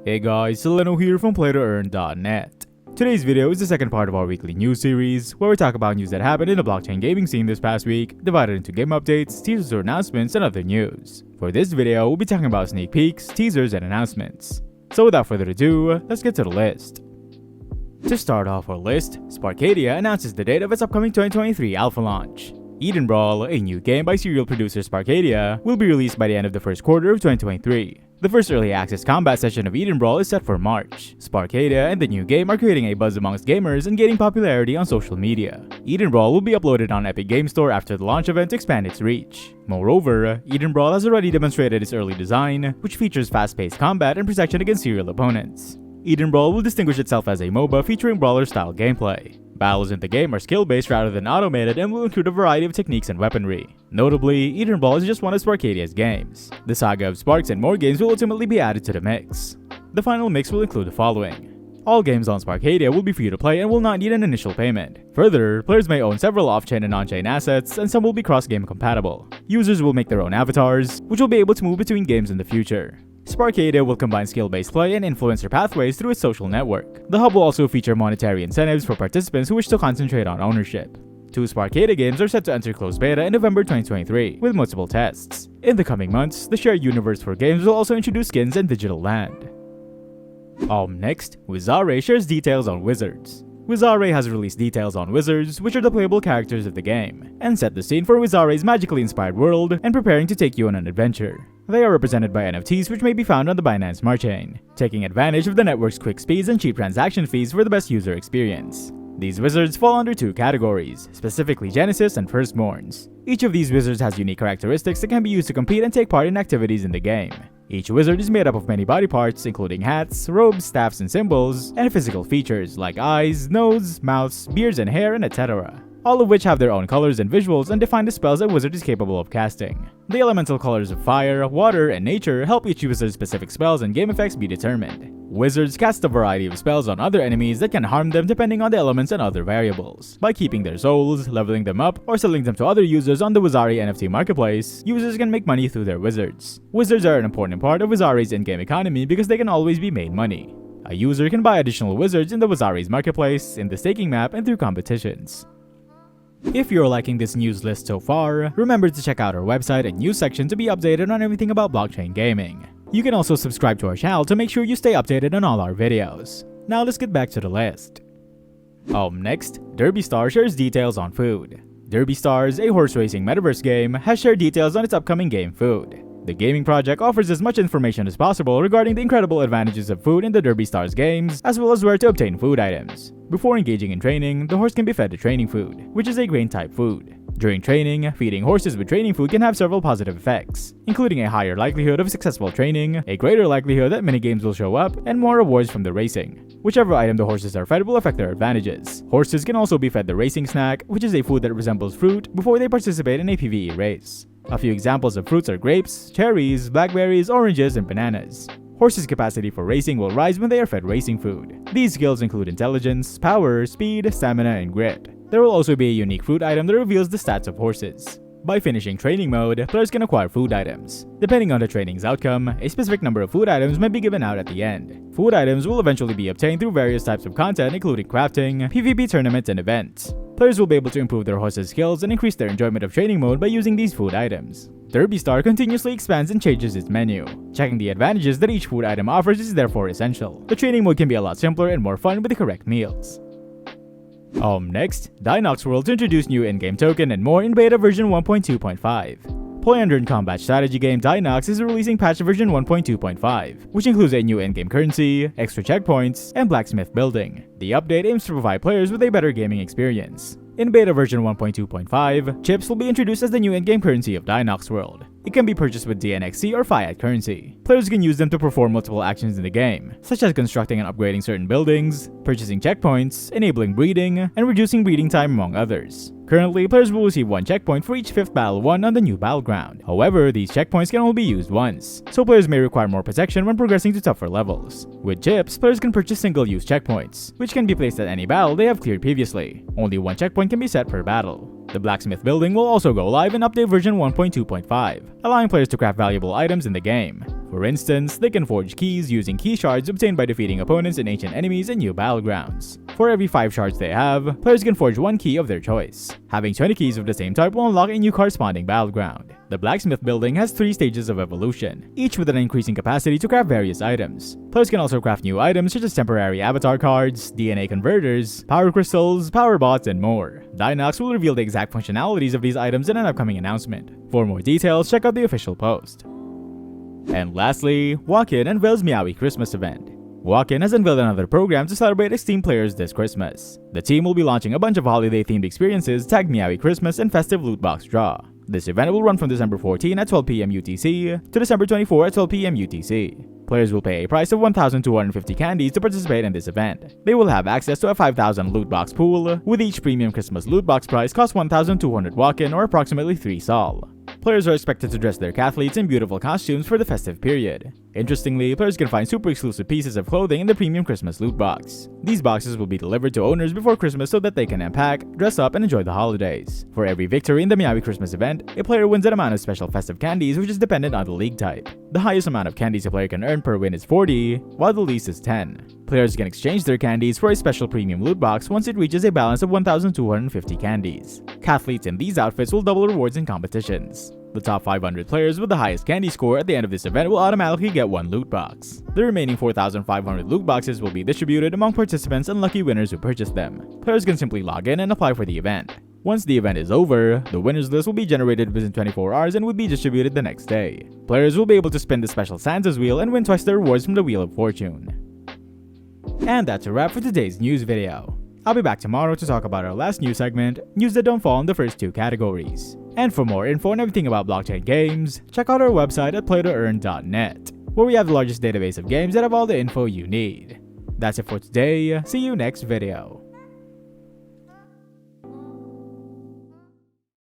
Hey guys, Leno here from PlayToEarn.net. Today's video is the second part of our weekly news series, where we talk about news that happened in the blockchain gaming scene this past week, divided into game updates, teasers or announcements, and other news. For this video, we'll be talking about sneak peeks, teasers, and announcements. So without further ado, let's get to the list. To start off our list, Sparkadia announces the date of its upcoming 2023 alpha launch. Eden Brawl, a new game by serial producer Sparkadia, will be released by the end of the first quarter of 2023. The first early access combat session of Eden Brawl is set for March. Sparkadia and the new game are creating a buzz amongst gamers and gaining popularity on social media. Eden Brawl will be uploaded on Epic Games Store after the launch event to expand its reach. Moreover, Eden Brawl has already demonstrated its early design, which features fast-paced combat and protection against serial opponents. Eden Brawl will distinguish itself as a MOBA featuring brawler-style gameplay. Battles in the game are skill-based rather than automated and will include a variety of techniques and weaponry. Notably, Eden Brawl is just one of Sparkadia's games. The saga of Sparks and more games will ultimately be added to the mix. The final mix will include the following. All games on Sparkadia will be free to play and will not need an initial payment. Further, players may own several off-chain and on-chain assets, and some will be cross-game compatible. Users will make their own avatars, which will be able to move between games in the future. Sparkadia will combine skill-based play and influencer pathways through its social network. The hub will also feature monetary incentives for participants who wish to concentrate on ownership. 2 Sparkadia games are set to enter closed beta in November 2023, with multiple tests. In the coming months, the shared universe for games will also introduce skins and digital land. Next, Wizare shares details on Wizards. Wizare has released details on Wizards, which are the playable characters of the game, and set the scene for Wizare's magically inspired world and preparing to take you on an adventure. They are represented by NFTs which may be found on the Binance Smart Chain, taking advantage of the network's quick speeds and cheap transaction fees for the best user experience. These wizards fall under 2 categories, specifically Genesis and Firstborns. Each of these wizards has unique characteristics that can be used to compete and take part in activities in the game. Each wizard is made up of many body parts, including hats, robes, staffs, and symbols, and physical features like eyes, nose, mouths, beards, and hair, and etc. All of which have their own colors and visuals and define the spells a wizard is capable of casting. The elemental colors of fire, water, and nature help each wizard's specific spells and game effects be determined. Wizards cast a variety of spells on other enemies that can harm them depending on the elements and other variables. By keeping their souls, leveling them up, or selling them to other users on the Wizare NFT marketplace, users can make money through their wizards. Wizards are an important part of Wizare's in-game economy because they can always be made money. A user can buy additional wizards in the Wizare's marketplace, in the staking map, and through competitions. If you're liking this news list so far, remember to check out our website and news section to be updated on everything about blockchain gaming. You can also subscribe to our channel to make sure you stay updated on all our videos. Now let's get back to the list. Next, Derby Star shares details on Food. Derby Stars, a horse racing metaverse game, has shared details on its upcoming game Food. The gaming project offers as much information as possible regarding the incredible advantages of food in the Derby Stars games, as well as where to obtain food items. Before engaging in training, the horse can be fed the training food, which is a grain-type food. During training, feeding horses with training food can have several positive effects, including a higher likelihood of successful training, a greater likelihood that minigames will show up, and more rewards from the racing. Whichever item the horses are fed will affect their advantages. Horses can also be fed the racing snack, which is a food that resembles fruit, before they participate in a PvE race. A few examples of fruits are grapes, cherries, blackberries, oranges, and bananas. Horses' capacity for racing will rise when they are fed racing food. These skills include intelligence, power, speed, stamina, and grit. There will also be a unique food item that reveals the stats of horses. By finishing training mode, players can acquire food items. Depending on the training's outcome, a specific number of food items may be given out at the end. Food items will eventually be obtained through various types of content including crafting, PvP tournaments, and events. Players will be able to improve their horses' skills and increase their enjoyment of training mode by using these food items. Derby Star continuously expands and changes its menu. Checking the advantages that each food item offers is therefore essential. The training mode can be a lot simpler and more fun with the correct meals. Next, Dinox World to introduce new in-game token and more in beta version 1.2.5. Play-and-earn combat strategy game Dinox is releasing patch version 1.2.5, which includes a new in-game currency, extra checkpoints, and blacksmith building. The update aims to provide players with a better gaming experience. In beta version 1.2.5, chips will be introduced as the new in-game currency of Dinox World. It can be purchased with DNXC or fiat currency. Players can use them to perform multiple actions in the game, such as constructing and upgrading certain buildings, purchasing checkpoints, enabling breeding, and reducing breeding time among others. Currently, players will receive 1 checkpoint for each 5th battle won on the new battleground. However, these checkpoints can only be used once, so players may require more protection when progressing to tougher levels. With chips, players can purchase single-use checkpoints, which can be placed at any battle they have cleared previously. Only 1 checkpoint can be set per battle. The blacksmith building will also go live in update version 1.2.5, allowing players to craft valuable items in the game. For instance, they can forge keys using key shards obtained by defeating opponents and ancient enemies in new battlegrounds. For every 5 shards they have, players can forge 1 key of their choice. Having 20 keys of the same type will unlock a new corresponding battleground. The blacksmith building has 3 stages of evolution, each with an increasing capacity to craft various items. Players can also craft new items such as temporary avatar cards, DNA converters, power crystals, power bots, and more. Dinox will reveal the exact functionalities of these items in an upcoming announcement. For more details, check out the official post. And lastly, Wacken unveils Meowie Christmas event. Wacken has unveiled another program to celebrate its team players this Christmas. The team will be launching a bunch of holiday-themed experiences tagged Meowie Christmas and Festive Loot Box Draw. This event will run from December 14 at 12 PM UTC to December 24 at 12 PM UTC. Players will pay a price of 1,250 candies to participate in this event. They will have access to a 5,000 loot box pool, with each premium Christmas loot box price cost 1,200 Wacken or approximately 3 Sol. Players are expected to dress their cathletes in beautiful costumes for the festive period. Interestingly, players can find super exclusive pieces of clothing in the premium Christmas loot box. These boxes will be delivered to owners before Christmas so that they can unpack, dress up, and enjoy the holidays. For every victory in the Meowie Christmas event, a player wins an amount of special festive candies which is dependent on the league type. The highest amount of candies a player can earn per win is 40, while the least is 10. Players can exchange their candies for a special premium loot box once it reaches a balance of 1,250 candies. Cathletes in these outfits will double rewards in competitions. The top 500 players with the highest candy score at the end of this event will automatically get 1 loot box. The remaining 4,500 loot boxes will be distributed among participants and lucky winners who purchase them. Players can simply log in and apply for the event. Once the event is over, the winners list will be generated within 24 hours and will be distributed the next day. Players will be able to spin the special Santa's wheel and win twice the rewards from the Wheel of Fortune. And that's a wrap for today's news video. I'll be back tomorrow to talk about our last news segment, news that don't fall in the first 2 categories. And for more info on everything about blockchain games, check out our website at playtoearn.net, where we have the largest database of games that have all the info you need. That's it for today, see you next video.